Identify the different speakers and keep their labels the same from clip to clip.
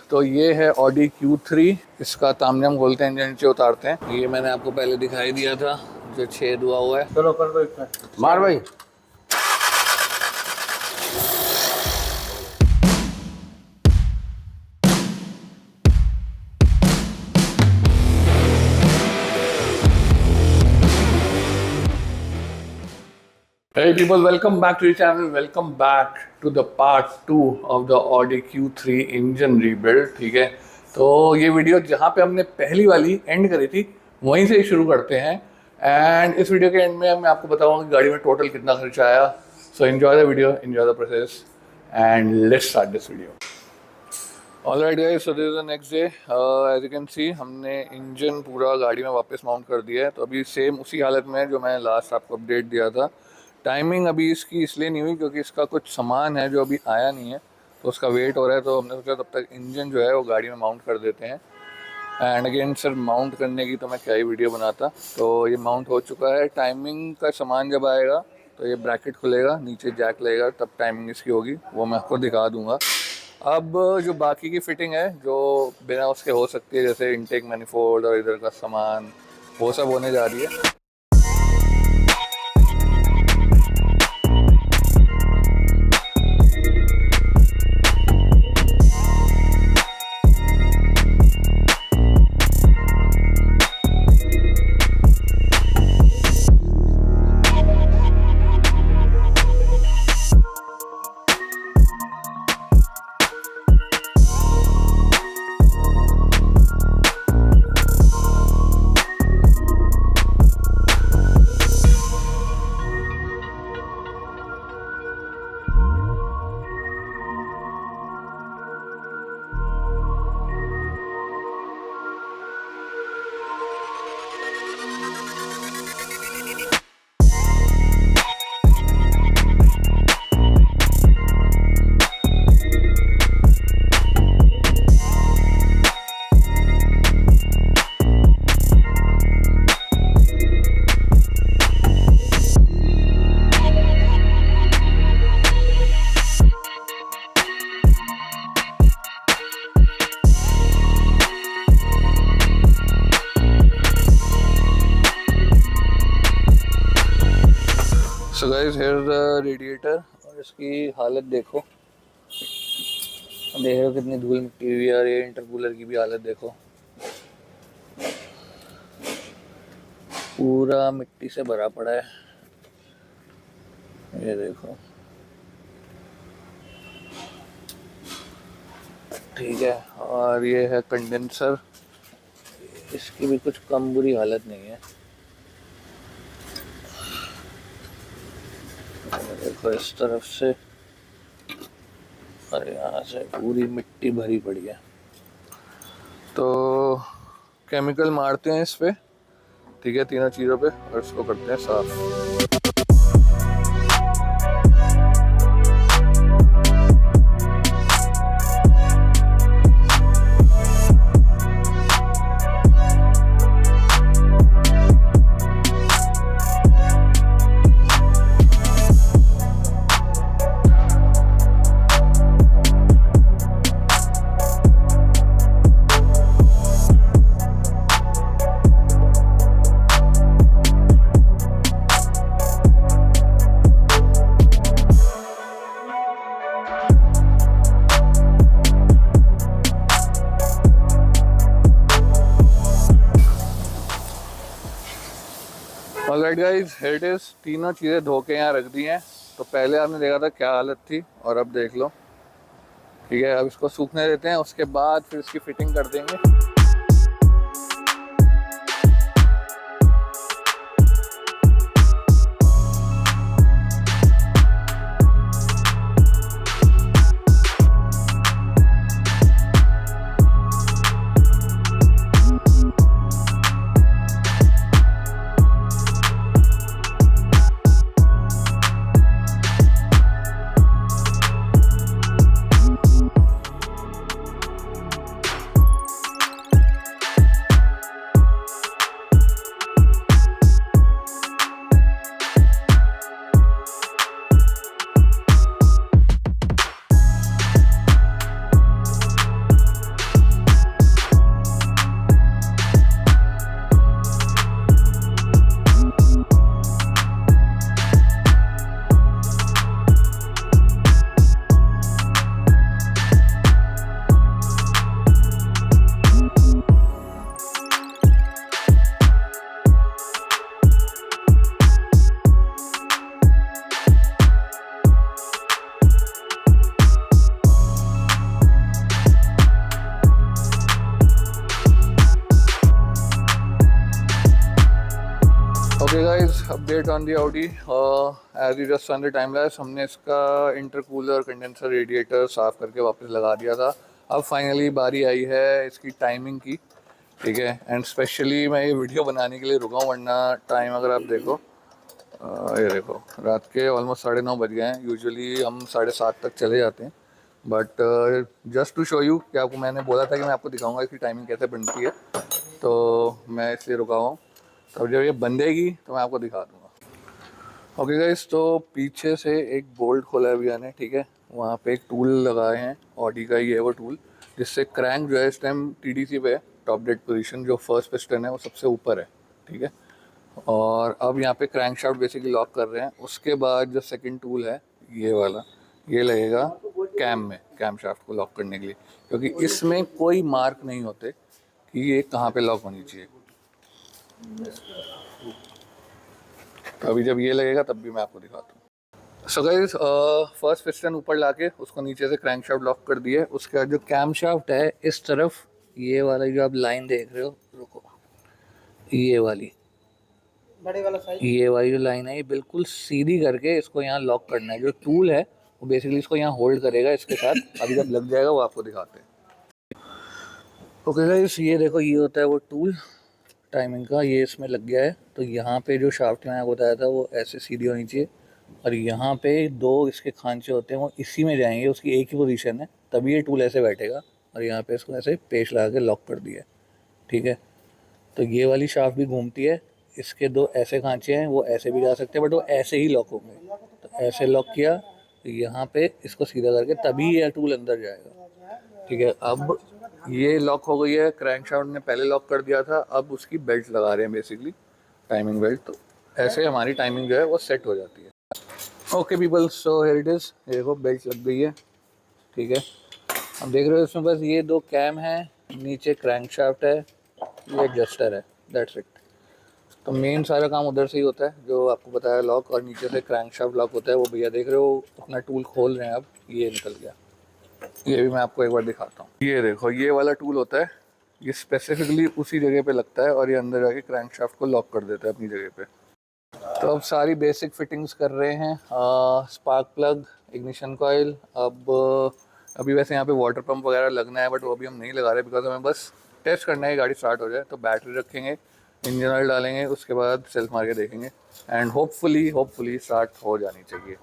Speaker 1: तो ये है ऑडी Q3, इसका तामझाम खोलते हैं, इंजन नीचे उतारते हैं। ये मैंने आपको पहले दिखाई दिया था जो छेद हुआ है।
Speaker 2: चलो कर दो इसमें,
Speaker 1: मार भाई। Hey people, welcome back to the channel. Welcome back to the part 2 of the Audi Q3 engine rebuild. ठीक है, तो ये वीडियो जहाँ पे हमने पहली वाली एंड करी थी वहीं से ही शुरू करते हैं। एंड इस वीडियो के एंड में मैं आपको बताऊंगा कि गाड़ी में टोटल कितना खर्चा आया। So enjoy the video, enjoy the process and let's start this video. Alright guys, so this is the next day. As you can see हमने इंजन पूरा गाड़ी में वापस माउंट कर दिया है। तो अभी सेम उसी हालत में है जो मैंने लास्ट आपको अपडेट दिया था। टाइमिंग अभी इसकी इसलिए नहीं हुई क्योंकि इसका कुछ सामान है जो अभी आया नहीं है, तो उसका वेट हो रहा है। तो हमने सोचा तब तक इंजन जो है वो गाड़ी में माउंट कर देते हैं। एंड अगेन सर, माउंट करने की तो मैं क्या ही वीडियो बनाता। तो ये माउंट हो चुका है। टाइमिंग का सामान जब आएगा तो ये ब्रैकेट खुलेगा, नीचे जैक लगेगा, तब टाइमिंग इसकी होगी, वो मैं आपको दिखा दूँगा। अब जो बाकी की फिटिंग है जो बिना उसके हो सकती है, जैसे इनटेक मैनिफोल्ड और इधर का सामान, वो सब होने जा रही है। So guys, here is the radiator और इसकी हालत देखो, देख रहे हो कितनी धूल मिट्टी हुई है। और ये इंटरकूलर की भी हालत देखो, पूरा मिट्टी से भरा पड़ा है। ये देखो, ठीक है। और ये है कंडेंसर, इसकी भी कुछ कम बुरी हालत नहीं है। देखो इस तरफ से और यहाँ से पूरी मिट्टी भरी पड़ी है। तो केमिकल मारते हैं इस पे, ठीक है, तीनों चीज़ों पे, और इसको करते हैं साफ। Alright guys, here it is. तीनों चीज़ें धो के यहाँ रख दी हैं। तो पहले आपने देखा था क्या हालत थी और अब देख लो, ठीक है। अब इसको सूखने देते हैं, उसके बाद फिर इसकी फिटिंग कर देंगे। Guys, update on the Audi. As you just seen the time lapse, हमने इसका इंटरकूलर कंडेंसर रेडिएटर साफ़ करके वापस लगा दिया था। अब फाइनली बारी आई है इसकी टाइमिंग की, ठीक है। एंड स्पेशली मैं ये वीडियो बनाने के लिए रुका हूँ, वरना टाइम अगर आप देखो, ये देखो रात के ऑलमोस्ट 9:30 बज गए हैं। यूजुअली हम 7:30 तक चले जाते हैं, but just to show you कि आपको, मैंने बोला था कि मैं आपको दिखाऊंगा इसकी टाइमिंग कैसे बनती है, तो मैं इसलिए रुका हूँ। तो जब ये बंधेगी तो मैं आपको दिखा दूँगा। ओके गाइस, तो पीछे से एक बोल्ट खोला है भैया ने, ठीक है। वहाँ पे एक टूल लगाए हैं ऑडी का, ये है वो टूल जिससे क्रैंक जो है इस टाइम टीडीसी पे है। टॉप डेड पोजीशन जो फर्स्ट पिस्टन है वो सबसे ऊपर है, ठीक है। और अब यहाँ पे क्रैंक शाफ्ट बेसिकली लॉक कर रहे हैं। उसके बाद जो सेकंड टूल है ये वाला, ये लगेगा कैम में, कैम शाफ्ट को लॉक करने के लिए, क्योंकि इसमें कोई मार्क नहीं होते कि ये कहाँ पे लॉक होनी चाहिए। तो अभी जब ये लगेगा तब भी मैं आपको दिखाता हूँ। सो गाइस, फर्स्ट पिस्टन ऊपर लाके उसको नीचे से क्रैंक शाफ्ट लॉक कर दिए। उसके बाद जो कैम शाफ्ट है इस तरफ, ये वाला जो आप लाइन देख रहे हो, रुको, ये वाली,
Speaker 2: बड़े वाला साइज,
Speaker 1: ये वाली जो लाइन है ये बिल्कुल सीधी करके इसको यहाँ लॉक करना है। जो टूल है वो बेसिकली इसको यहाँ होल्ड करेगा इसके साथ। अभी जब लग जाएगा वो आपको दिखाते हैं। ओके गाइस, ये देखो, ये होता है वो टूल टाइमिंग का, ये इसमें लग गया है। तो यहाँ पे जो शाफ्ट मैंने आपको बताया था वो ऐसे सीधी होनी चाहिए, और यहाँ पे दो इसके खांचे होते हैं वो इसी में जाएंगे, उसकी एक ही पोजीशन है, तभी ये टूल ऐसे बैठेगा। और यहाँ पे इसको ऐसे पेच लगा के लॉक कर दिया, ठीक है। तो ये वाली शाफ्ट भी घूमती है, इसके दो ऐसे खांचे हैं, वो ऐसे भी जा सकते हैं, बट वो ऐसे ही लॉक होंगे। तो ऐसे लॉक किया, तो यहाँ पे इसको सीधा करके तभी ये टूल अंदर जाएगा, ठीक है। अब ये लॉक हो गई है, क्रैंक शाफ्ट ने पहले लॉक कर दिया था, अब उसकी बेल्ट लगा रहे हैं बेसिकली, टाइमिंग बेल्ट। तो ऐसे हमारी टाइमिंग जो है वो सेट हो जाती है। Okay people, so here it is, ये देखो बेल्ट लग गई है, ठीक है। अब देख रहे हो इसमें बस ये दो कैम है, नीचे क्रैंक शाफ्ट है, ये एडजस्टर है, दैट्स इट। तो मेन सारा काम उधर से ही होता है जो आपको बताया लॉक, और नीचे से क्रैंक शाफ्ट लॉक होता है। वो भैया देख रहे हो अपना टूल खोल रहे हैं, अब ये निकल गया। ये भी मैं आपको एक बार दिखाता हूँ। ये देखो, ये वाला टूल होता है, ये स्पेसिफिकली उसी जगह पे लगता है और ये अंदर जाके क्रैंक शाफ्ट को लॉक कर देता है अपनी जगह पे। तो अब सारी बेसिक फिटिंग्स कर रहे हैं। स्पार्क प्लग, इग्निशन कॉइल, अब अभी वैसे यहाँ पे वाटर पंप वगैरह लगना है, बट वो अभी हम नहीं लगा रहे, बिकॉज हमें बस टेस्ट करना है गाड़ी स्टार्ट हो जाए। तो बैटरी रखेंगे, इंजन ऑयल डालेंगे, उसके बाद सेल्फ मार के देखेंगे, एंड होपफुली स्टार्ट हो जानी चाहिए।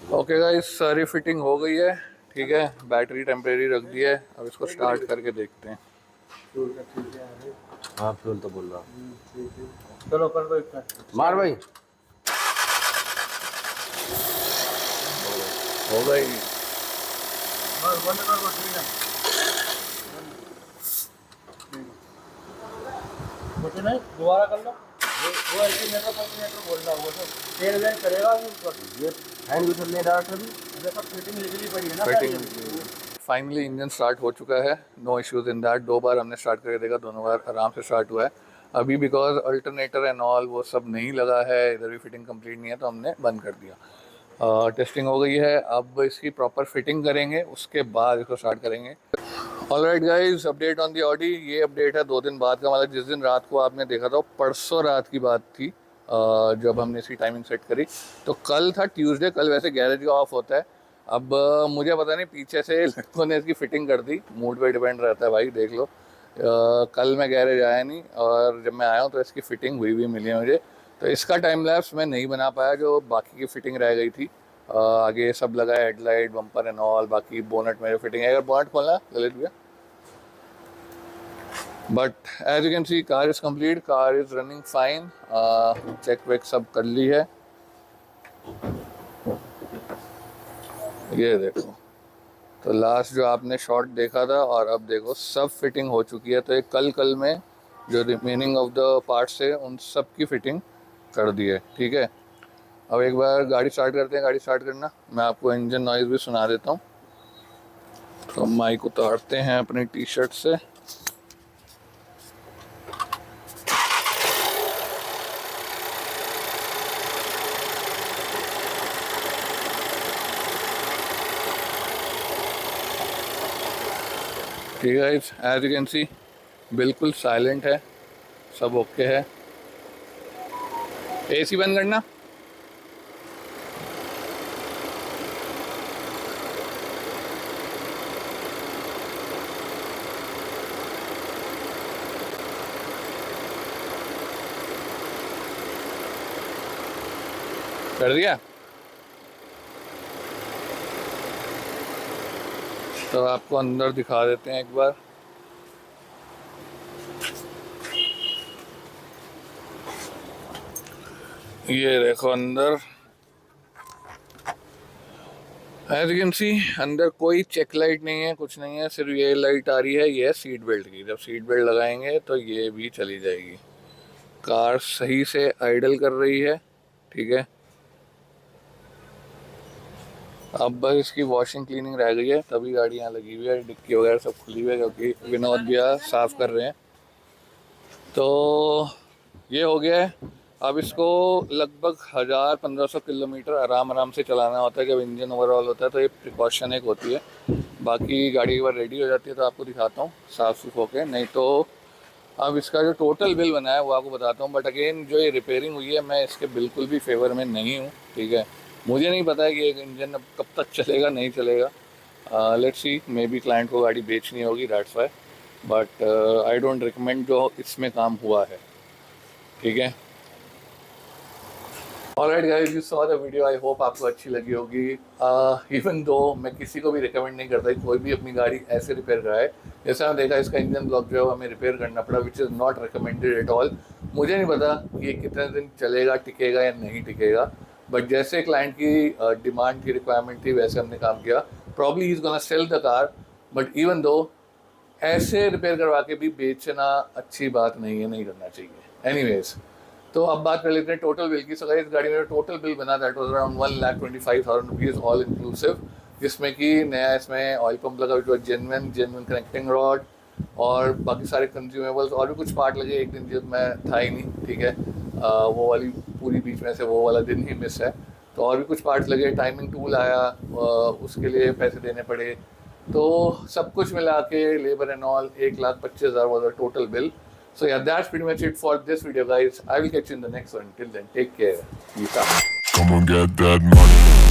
Speaker 1: ओके गाइस, सारी फिटिंग हो गई है, ठीक है। बैटरी टेम्परेरी रख दी है, अब इसको स्टार्ट करके देखते हैं।
Speaker 3: हाँ, फ्यूल तो बोल रहा।
Speaker 2: चलो कर दो इतना,
Speaker 3: मार भाई,
Speaker 1: हो गई।
Speaker 2: बस बंद कर दो, ठीक है। मुझे नहीं, दोबारा कर लो। वो अल्टरनेटर पल्टरनेटर बोल रहा हूँ, वो सब तेल वेल करेगा
Speaker 3: ये हैंड भी चलने डायरेक्टर भी।
Speaker 2: सब फिटिंग लिखनी पड़ी है ना।
Speaker 1: फिटिंग फाइनली इंजन स्टार्ट हो चुका है, नो इश्यूज इन दैट। 2 बार हमने स्टार्ट करके देखा, दोनों बार आराम से स्टार्ट हुआ है। अभी बिकॉज अल्टरनेटर एंड ऑल वो सब नहीं लगा है, इधर भी फिटिंग कंप्लीट नहीं है, तो हमने बंद कर दिया। टेस्टिंग हो गई है, अब इसकी प्रॉपर फिटिंग करेंगे, उसके बाद इसको स्टार्ट करेंगे। Alright guys, update on the Audi. ये अपडेट है 2 दिन बाद का, मतलब जिस दिन रात को आपने देखा था परसों रात की बात थी, जब हमने इसकी टाइमिंग सेट करी। तो कल था ट्यूसडे, कल वैसे गैरेज का ऑफ होता है। अब मुझे पता नहीं पीछे से लड़कों ने इसकी फिटिंग कर दी, मूड पे डिपेंड रहता है भाई, देख लो। कल मैं गैरेज आया नहीं, और जब मैं आया हूँ तो इसकी फ़िटिंग हुई मिली है मुझे। तो इसका टाइम लैप्स मैं नहीं बना पाया, जो बाकी की फ़िटिंग रह गई थी। आगे सब लगा है, हेडलाइट, बम्पर एंड ऑल, बाकी बोनट में जो फिटिंग है। अगर बोनट खोलना ललित भैया, but as you can see car is complete, car is running fine. Check वेक सब कर ली है, ये देखो। तो लास्ट जो आपने शॉट देखा था और अब देखो सब फिटिंग हो चुकी है। तो एक कल में जो रिमेनिंग ऑफ द पार्ट्स है उन सब की फिटिंग कर दी है, ठीक है। अब एक बार गाड़ी स्टार्ट करते हैं। गाड़ी स्टार्ट करना, मैं आपको इंजन नॉइज़ भी सुना देता हूँ। तो माइक उतारते हैं अपनी टी शर्ट से। ठीक है, एज यू कैन सी बिल्कुल साइलेंट है, सब ओके है। एसी बंद करना। कर दिया। तो आपको अंदर दिखा देते हैं एक बार। ये देखो अंदर, एज यू कैन सी अंदर कोई चेक लाइट नहीं है, कुछ नहीं है, सिर्फ ये लाइट आ रही है, ये है सीट बेल्ट की। जब सीट बेल्ट लगाएंगे तो ये भी चली जाएगी। कार सही से आइडल कर रही है, ठीक है। अब बस इसकी वॉशिंग क्लीनिंग रह गई है, तभी गाड़ी यहाँ लगी हुई है, डिक्की वगैरह सब खुली हुई है क्योंकि विनोद भैया साफ कर रहे हैं। तो ये हो गया है। अब इसको लगभग 1000-1500 किलोमीटर आराम से चलाना होता है जब इंजन ओवरऑल होता है, तो ये प्रिकॉशन एक होती है। बाकी गाड़ी एक बार रेडी हो जाती है तो आपको दिखाता हूँ साफ सुफ होके। नहीं तो अब इसका जो टोटल बिल बना है वो आपको बताता हूँ। बट अगेन जो ये रिपेयरिंग हुई है, मैं इसके बिल्कुल भी फेवर में नहीं हूँ, ठीक है। मुझे नहीं पता है कि एक इंजन अब कब तक चलेगा, नहीं चलेगा। Let's see, may be client को गाड़ी बेचनी होगी, that's why. But I don't recommend जो इसमें काम हुआ है, ठीक है। Alright guys, you saw the video, I hope आपको अच्छी लगी होगी। इवन दो मैं किसी को भी रिकमेंड नहीं करता कि कोई भी अपनी गाड़ी ऐसे रिपेयर कराए। जैसे आपने देखा इसका इंजन ब्लॉक जो है हमें रिपेयर करना पड़ा, which is not recommended at all. मुझे नहीं पता ये कितने दिन चलेगा, टिकेगा या नहीं टिकेगा, बट जैसे क्लाइंट की डिमांड की रिक्वायरमेंट थी वैसे हमने काम किया। Probably he is gonna sell the car, but even though ऐसे रिपेयर करवा के भी बेचना अच्छी बात नहीं है, नहीं करना चाहिए। एनीवेज, तो अब बात कर लेते हैं टोटल बिल की। सो गाइस, इस गाड़ी में टोटल बिल बना that was around 1,25,000 rupees all inclusive, जिसमें कि नया इसमें ऑयल पंप लगा जो जेन्युइन कनेक्टिंग रॉड और बाकी सारे कंज्यूमेबल्स और भी कुछ पार्ट लगे। एक दिन जब मैं था ही नहीं, ठीक है, वो वाली पूरी बीच में से वो वाला दिन ही मिस है। तो और भी कुछ पार्ट्स लगे, टाइमिंग टूल आया, उसके लिए पैसे देने पड़े। तो सब कुछ मिला के labour and all 1,25,000 was the total bill. So yeah, that's pretty much it for this video, guys. I will catch you in the next one. Till then, take care. Peace out.
Speaker 4: Come on, get that money.